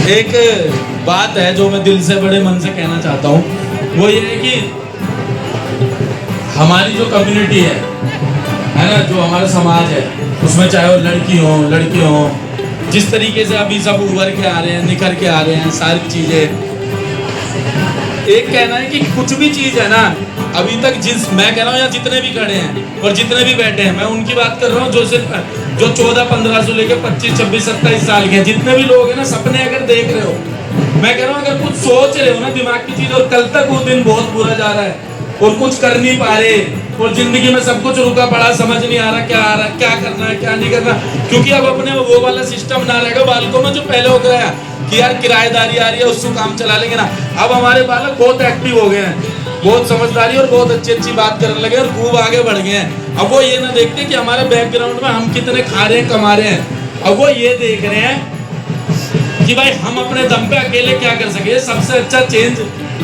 एक बात है जो मैं दिल से बड़े मन से कहना चाहता हूँ, वो ये है कि हमारी जो कम्युनिटी है ना, जो हमारा समाज है, उसमें चाहे वो लड़की हो, जिस तरीके से अभी सब उभर के आ रहे हैं, निखर के आ रहे हैं सारी चीज़ें। एक कहना है कि कुछ भी चीज़ है ना, अभी तक मैं कह रहा हूँ, या जितने भी खड़े हैं और जितने भी बैठे हैं, मैं उनकी बात कर रहा हूँ जो सिर्फ जो 14-15 से लेकर 25-26-27 साल के हैं, जितने भी लोग हैं ना, सपने अगर देख रहे हो, मैं कह रहा हूँ अगर कुछ सोच रहे हो ना दिमाग की चीज़, और कल तक वो दिन बहुत बुरा जा रहा है और कुछ कर नहीं पा रहे, और जिंदगी में सब कुछ रुका पड़ा, समझ नहीं आ रहा क्या करना है क्या नहीं करना, क्योंकि अब अपने वो वाला सिस्टम ना रहेगा बालकों में जो पहले हो गया कि यार किराएदारी आ रही है उससे काम चला लेंगे ना। अब हमारे बालक बहुत एक्टिव हो गए हैं, बहुत समझदारी और बहुत अच्छी बात करने लगे और खूब आगे बढ़ गए हैं। अब वो ये ना देखते कि हमारे बैकग्राउंड में हम कितने खा रहे हैं, कमा रहे हैं, अब वो ये देख रहे हैं कि भाई हम अपने दम पे अकेले क्या कर सके। सबसे अच्छा चेंज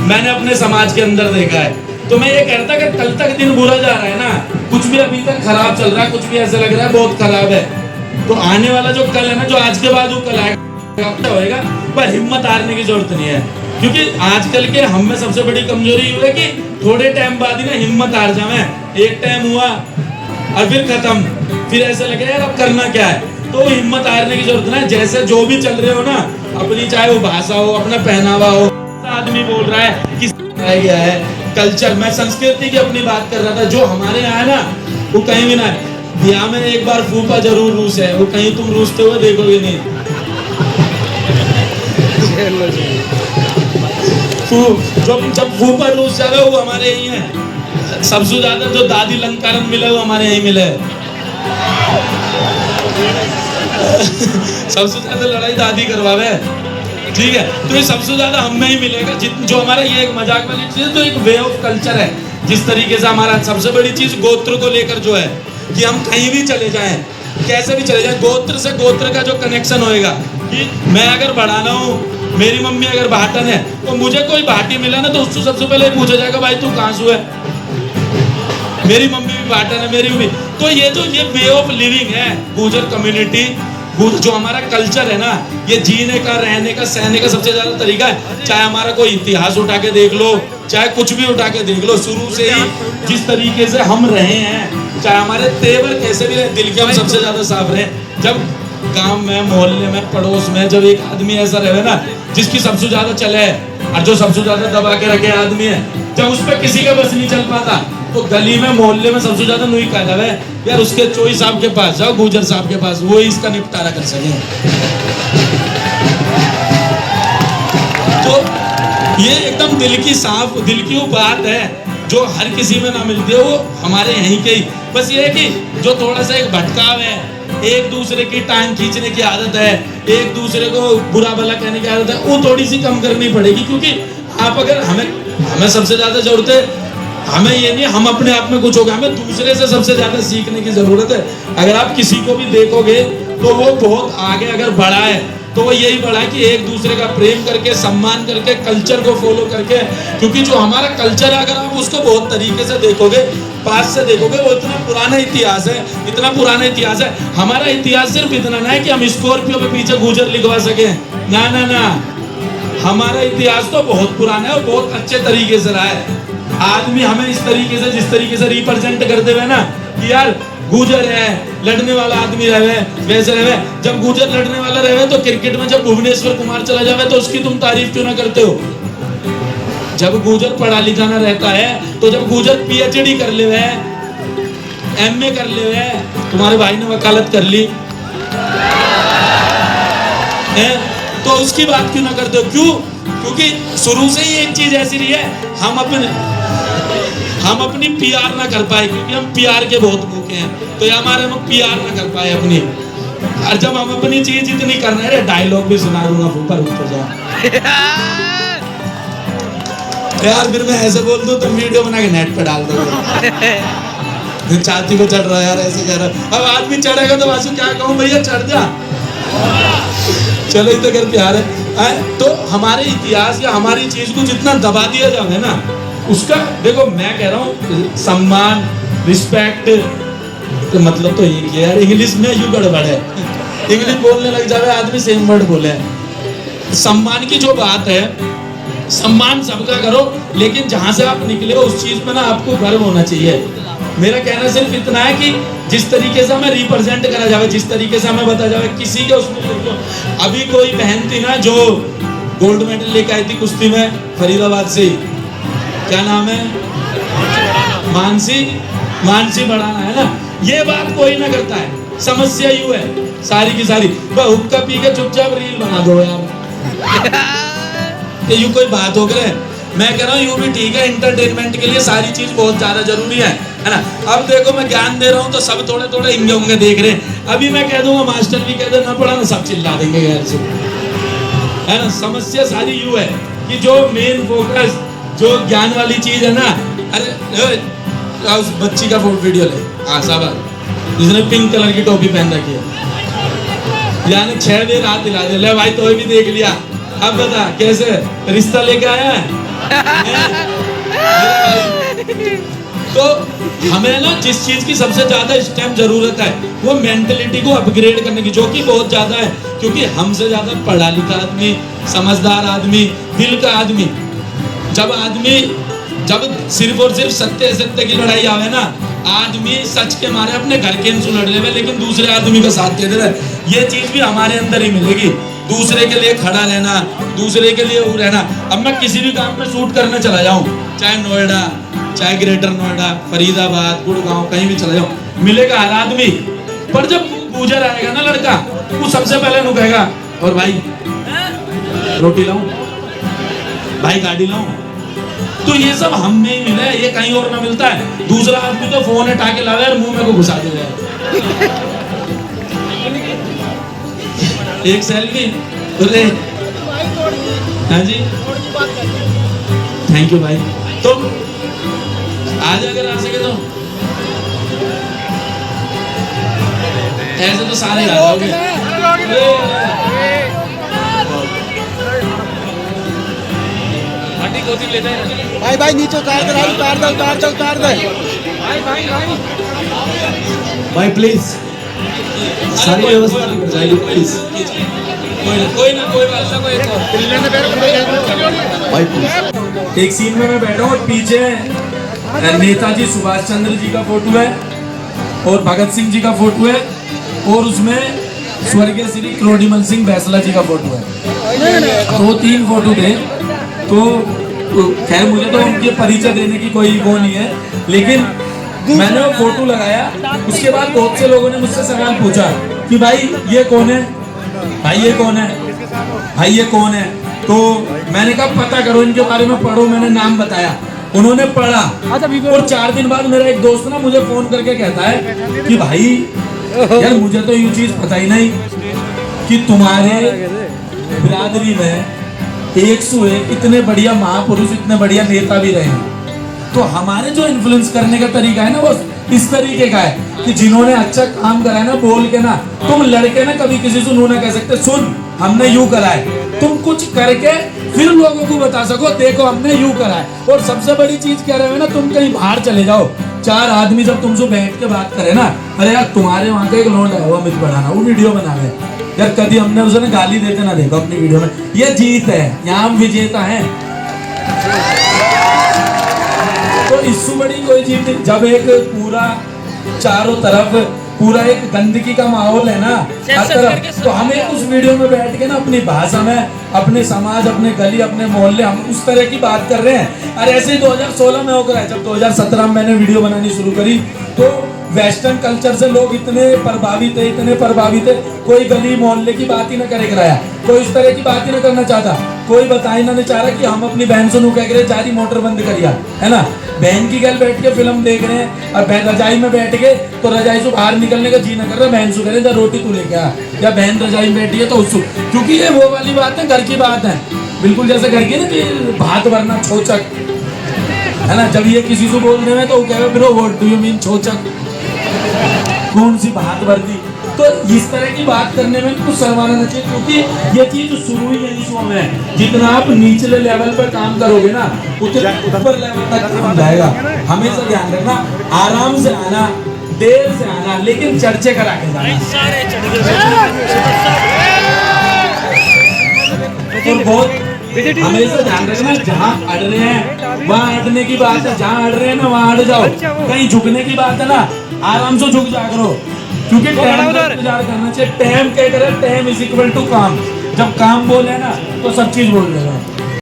मैंने अपने समाज के अंदर देखा है। तो मैं ये कहता कि कल तक दिन बुरा जा रहा है ना, कुछ भी अभी तक खराब चल रहा है, कुछ भी ऐसा लग रहा है बहुत खराब है, तो आने वाला जो कल है ना, जो आज के बाद वो कल होएगा, पर हिम्मत हारने की जरूरत नहीं है, क्योंकि आजकल के हम में सबसे बड़ी कमजोरी ये है कि थोड़े टाइम बाद ही ना हिम्मत हार जावे। एक टाइम हुआ और फिर खत्म, फिर ऐसे लगे यार अब करना क्या है, तो हिम्मत हारने की जरूरत नहीं। जैसे जो भी चल रहे हो ना, अपनी चाहे वो भाषा हो, अपना पहनावा हो, आदमी बोल रहा है किस गया है कल्चर, मैं संस्कृति की अपनी बात कर रहा था, जो हमारे यहाँ है ना वो कहीं भी ना है। यहाँ में एक बार फूफा जरूर रूस है, वो कहीं तुम रूसते हुए देखोगे नहीं। जब फूफा रूस जावे वो हमारे यही है। सबसे ज्यादा जो दादी लंकारन मिले वो हमारे यही मिले। सबसे ज्यादा लड़ाई दादी करवावे, ठीक है, तो ये सबसे ज्यादा हम में ही मिलेगा। जो हमारा ये एक मजाक वाली चीज, तो एक वे ऑफ कल्चर है, जिस तरीके से हमारा सबसे बड़ी चीज गोत्र को लेकर जो है कि हम कहीं भी चले जाएं, कैसे भी चले जाएं, गोत्र से गोत्र का जो कनेक्शन होएगा कि मैं अगर बढ़ाना हूँ, मेरी मम्मी अगर भाटन है, तो मुझे कोई भाटी मिला ना, तो उससे सबसे पहले पूछा जाएगा भाई तू कहाँ से है। मेरी मम्मी भी भाटन है, मेरी भी। तो ये जो ये वे ऑफ लिविंग है गुर्जर कम्युनिटी, जो हमारा कल्चर है ना, ये जीने का, रहने का, सहने का सबसे ज्यादा तरीका है। चाहे हमारा कोई इतिहास उठा के देख लो, चाहे कुछ भी उठा के देख लो, शुरू से ही जिस तरीके से हम रहे हैं, चाहे हमारे तेवर कैसे भी रहे, दिल के हम सबसे ज्यादा साफ रहे। जब गांव में, मोहल्ले में, पड़ोस में जब एक आदमी ऐसा रहे ना जिसकी सबसे ज्यादा चले और जो सबसे ज्यादा दबा के रखे आदमी है, जब उस पर किसी का बस नहीं चल पाता, तो गली में, मोहल्ले में सबसे ज्यादा नुई कायदा है यार, उसके चोई साहब के पास जाओ, गुर्जर साहब के पास, वो इसका निपटारा कर सके। तो ये एकदम दिल की साफ, दिल की वो बात है जो हर किसी में ना मिलती है, वो हमारे यहीं के ही। बस ये है कि जो थोड़ा सा एक भटकाव है, एक दूसरे की टांग खींचने की आदत है, एक दूसरे को बुरा भला कहने की आदत है, वो थोड़ी सी कम करनी पड़ेगी। क्योंकि आप अगर हमें सबसे ज्यादा जरूरत है, हमें ये नहीं हम अपने आप में कुछ होगा, हमें दूसरे से सबसे ज्यादा सीखने की जरूरत है। अगर आप किसी को भी देखोगे तो वो बहुत आगे अगर बढ़ा है, तो वो यही बढ़ा है कि एक दूसरे का प्रेम करके, सम्मान करके, कल्चर को फॉलो करके। क्योंकि जो हमारा कल्चर है, अगर आप उसको बहुत तरीके से देखोगे, पास से देखोगे, वो इतना पुराना इतिहास है, इतना पुराना इतिहास है। हमारा इतिहास सिर्फ इतना ना है कि हम स्कॉर्पियो पे पीछे गुर्जर लिखवा सके, ना ना ना, हमारा इतिहास तो बहुत पुराना है और बहुत अच्छे तरीके से रहा है। आदमी हमें इस तरीके से, जिस तरीके से रिप्रेजेंट करते हुए ना कि यार गुर्जर है, लड़ने वाला आदमी रहे, वैसे रहे। जब गुर्जर लड़ने वाला रहे, तो क्रिकेट में जब भुवनेश्वर कुमार चला जावे, तो उसकी तुम तारीफ क्यों ना करते हो। जब गुर्जर पढ़ा लिखा ना रहता है, तो जब गुर्जर PhD कर ले, MA कर ले, तुम्हारे भाई ने वकालत कर ली है, तो उसकी बात क्यों ना करते हो। क्यों? क्योंकि शुरू से ही एक चीज ऐसी रही है, हम अपनी PR ना कर पाए, क्योंकि हम PR के बहुत भूखे हैं, तो ये हमारे हम PR ना कर पाए अपनी। और जब हम अपनी चीज इतनी कर रहे हैं, डायलॉग भी सुना दूंगा, ऊपर उठ जाओ यार, फिर मैं ऐसे बोल दूं तो वीडियो बना के नेट पे डाल दो। छाती पे चढ़ रहा है यार, ऐसे कह रहा। अब आदमी चढ़ेगा तो वासु क्या कहूँ, भैया चढ़ जा, चलो इतना कर प्यार है। तो हमारे इतिहास या हमारी चीज को जितना दबा दिया जाए ना, उसका देखो, मैं कह रहा हूँ सम्मान, रिस्पेक्ट, तो मतलब तो ये यार इंग्लिश में यू गड़बड़ है। इंग्लिश बोलने लग जावे आदमी, सेम वर्ड बोले, सम्मान की जो बात है, सम्मान सबका करो, लेकिन जहां से आप निकले हो उस चीज में ना आपको गर्व होना चाहिए। मेरा कहना सिर्फ इतना है कि जिस तरीके से हमें रिप्रेजेंट करा जाए, जिस तरीके से हमें बताया जाए, किसी के उसमें अभी कोई बहन थी ना जो गोल्ड मेडल लेके आई थी कुश्ती में फरीदाबाद से, क्या नाम है, मानसी बढ़ाना है ना, ये बात कोई ना करता है। समस्या यूं है सारी की सारी, हुक्का पी के चुपचाप रील बना दो यार, ये यूं कोई बात हो गए। मैं कह रहा हूँ यूं भी ठीक है, एंटरटेनमेंट के लिए सारी चीज बहुत ज्यादा जरूरी है ना। अब देखो मैं ज्ञान दे रहा हूँ तो सब थोड़े थोड़े इंगे उंगे देख रहे हैं। अभी मैं कह दूंगा मास्टर भी कह दे ना पढ़ा ना, सब चिल्ला देंगे यार से, है ना। समस्या सारी यूं है कि जो मेन फोकस जो ज्ञान वाली चीज है ना, अरे उस बच्ची का फोटो वीडियो ले, शाबाश, जिसने पिंक कलर की टोपी पहन रखी है, यानी 6 दिन हाथ दिला दे, ले भाई तो भी देख लिया। अब बता कैसे रिश्ता लेके आया है? तो हमें ना जिस चीज की सबसे ज्यादा इस टाइम जरूरत है वो मेंटलिटी को अपग्रेड करने की, जो कि बहुत ज्यादा है, क्योंकि हमसे ज्यादा पढ़ा लिखा आदमी, समझदार आदमी, दिल का आदमी, जब सिर्फ और सिर्फ सत्य की लड़ाई आवे ना, आदमी सच के मारे अपने घर के इंसू लड़ ले, लेकिन दूसरे आदमी का साथ दे रहे, ये चीज भी हमारे अंदर ही मिलेगी। दूसरे के लिए खड़ा रहना, दूसरे के लिए वो रहना। अब मैं किसी भी काम में शूट करने चला जाऊं, चाहे नोएडा, चाहे ग्रेटर नोएडा, फरीदाबाद, गुड़गांव, कहीं भी चला जाऊं, मिलेगा हर आदमी, पर जब गुजर आएगा ना लड़का, वो सबसे पहले नु कहेगा, और भाई रोटी लाऊं, भाई गाड़ी लाऊं। तो ये सब हम में ही मिला है, ये कहीं और ना मिलता है। दूसरा आदमी तो फोन हटा के लावे और मुंह में को घुसा देगा, एक सेल्फी। हाँ जी, थैंक यू भाई। तो आज अगर आ सके तो ऐसे तो सारे आ जाओगे। भाई भाई नीचे उतार दे भाई प्लीज सारी व्यवस्था कर जाएगी प्लीज। कोई बात ना, भाई प्लीज। एक सीन में मैं बैठा हूँ, पीछे नेताजी सुभाष चंद्र जी का फोटो है और भगत सिंह जी का फोटो है, और उसमें स्वर्गीय श्री क्रोडीमल सिंह बैसला जी का फोटो है। तो 3 फोटो थे। तो खैर मुझे तो उनके परिचय देने की कोई वो नहीं है, लेकिन मैंने वो फोटो लगाया। उसके बाद बहुत से लोगों ने मुझसे सवाल पूछा कि भाई ये कौन है, भाई ये कौन है, भाई ये कौन है। तो मैंने कहा पता करो इनके बारे में, पढ़ो। मैंने नाम बताया, उन्होंने पढ़ा, और 4 दिन बाद मेरा एक दोस्त ना मुझे फोन करके कहता है कि भाई यार मुझे तो ये चीज पता ही नहीं कि तुम्हारे बिरादरी में 101 इतने बढ़िया महापुरुष, इतने बढ़िया नेता भी रहे हैं। तो हमारे जो इन्फ्लुएंस करने का तरीका है ना वो इस तरीके का है कि जिन्होंने अच्छा काम करा है ना, बोल के ना, तुम लड़के ना कभी किसी से नू ना कह सकते सुन हमने यूं करा है। तुम कुछ करके फिर लोगों को बता सको देखो हमने यूं करा है। और सबसे बड़ी चीज क्या रहे ना, तुम कहीं बाहर चले जाओ, 4 आदमी जब तुमसे बैठ के बात करे ना, अरे यार तुम्हारे वहाँ का एक लौंडा है वो अमित बढ़ाना, वो वीडियो बनावे यार, कभी हमने उसे गाली देते ना देखो अपनी वीडियो में। ये जीत है, यहाँ हम विजेता हैं। तो इससे बड़ी कोई चीज नहीं। जब एक पूरा चारों तरफ पूरा एक गंदगी का माहौल है ना हर तरफ, तो हमें उस वीडियो में बैठ के ना अपनी भाषा में, अपने समाज, अपने गली, अपने मोहल्ले, हम उस तरह की बात कर रहे हैं। और ऐसे 2016 में होकर है, जब 2017 में मैंने वीडियो बनानी शुरू करी तो वेस्टर्न कल्चर से लोग इतने प्रभावित थे, कोई गली मोहल्ले की बात ही ना करे कराया, कोई इस तरह की बात ही ना करना चाहता, कोई बता ही ना चाह रहा कि हम अपनी बहन से नू कह रहे जारी मोटर बंद करिया, है ना। बहन की गल बैठ के फिल्म देख रहे हैं और रजाई में बैठ के, तो रजाई से बाहर निकलने का जी ना कर रहा, बहन से कह रहे रोटी तू लेके आ, या बहन रजाई में बैठी है तो उसको, क्योंकि ये वो वाली बात है, घर की बात है, बिल्कुल जैसे घर की ना कि भात भरना छोचक, है ना। जब ये किसी से बोलने में तो वो कह रहे bro what do you mean छोचक, कौन सी भात भर दी। तो इस तरह की बात करने में कुछ शर्माना नहीं चाहिए, क्योंकि ये चीज शुरू ही यही शो में। जितना आप निचले लेवल पर काम करोगे ना उतना ऊपर लेवल तक काम जाएगा। हमेशा ध्यान रखना, आराम से आना, देर से आना, लेकिन चर्चे करा के जाना। और बहुत हमेशा ध्यान रखना, जहाँ अड़ रहे हैं वहाँ अड़ने की बात है, जहाँ अड़ रहे हैं ना वहाँ अड़ जाओ। कहीं झुकने की बात है ना, आराम से झुक जा करो, क्योंकि टाइम का इंतजार करना चाहिए। टाइम क्या करे, टाइम इज इक्वल टू काम। जब काम बोले ना तो सब चीज बोल देगा।